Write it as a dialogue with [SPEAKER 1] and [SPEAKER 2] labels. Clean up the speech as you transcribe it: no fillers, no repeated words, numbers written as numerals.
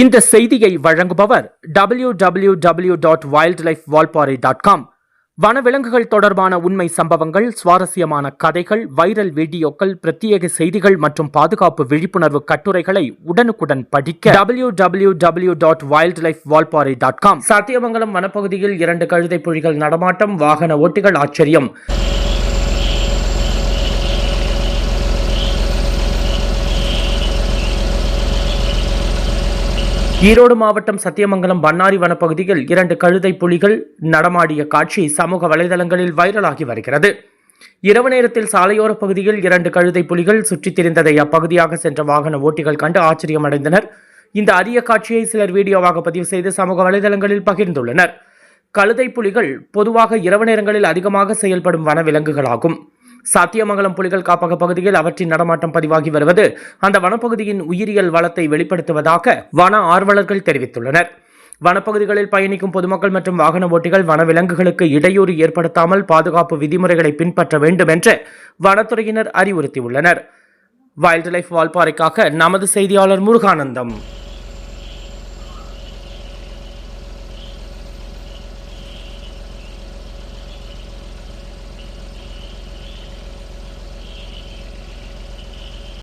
[SPEAKER 1] இந்த செய்தியை வழங்குபவர் www.wildlifevalparai.com. வனவிலங்குகள் தொடர்பான உண்மை சம்பவங்கள், சுவாரஸ்யமான கதைகள், வைரல் வீடியோக்கள், பிரத்யேக செய்திகள் மற்றும் பாதுகாப்பு விழிப்புணர்வு கட்டுரைகளை உடனுக்குடன் படிக்க www.wildlifevalparai.com. சத்தியமங்கலம் வனப்பகுதியில் 2 கழுதை புலிகள் நடமாட்டம், வாகன ஓட்டிகள் ஆச்சரியம். ஈரோடு மாவட்டம் சத்தியமங்கலம் பண்ணாரி வனப்பகுதியில் 2 கழுதை புலிகள் நடமாடிய காட்சி சமூக வலைதளங்களில் வைரலாகி வருகிறது. இரவு நேரத்தில் சாலையோர பகுதியில் 2 கழுதை புலிகள் சுற்றித் திரிந்ததை அப்பகுதியாக சென்ற வாகன ஓட்டிகள் கண்டு ஆச்சரியமடைந்தனர். இந்த அரிய காட்சியை சிலர் வீடியோவாக பதிவு செய்து சமூக வலைதளங்களில் பகிர்ந்துள்ளனர். கழுதை புலிகள் பொதுவாக இரவு நேரங்களில் அதிகமாக செயல்படும் வனவிலங்குகளாகும். சத்தியமங்கலம் புலிகள் காப்பக பகுதியில் அவற்றின் நடமாட்டம் பதிவாகி வருவது அந்த வனப்பகுதியின் உயிரியல் வளத்தை வெளிப்படுத்துவதாக வன ஆர்வலர்கள் தெரிவித்துள்ளனர். வனப்பகுதிகளில் பயணிக்கும் பொதுமக்கள் மற்றும் வாகன ஓட்டிகள் வனவிலங்குகளுக்கு இடையூறு ஏற்படுத்தாமல் பாதுகாப்பு விதிமுறைகளை பின்பற்ற வேண்டும் என்று வனத்துறையினர் அறிவுறுத்தியுள்ளனர். வைல்ட் லைஃப் வால்பாறைக்காக நமது செய்தியாளர் முருகானந்தம்.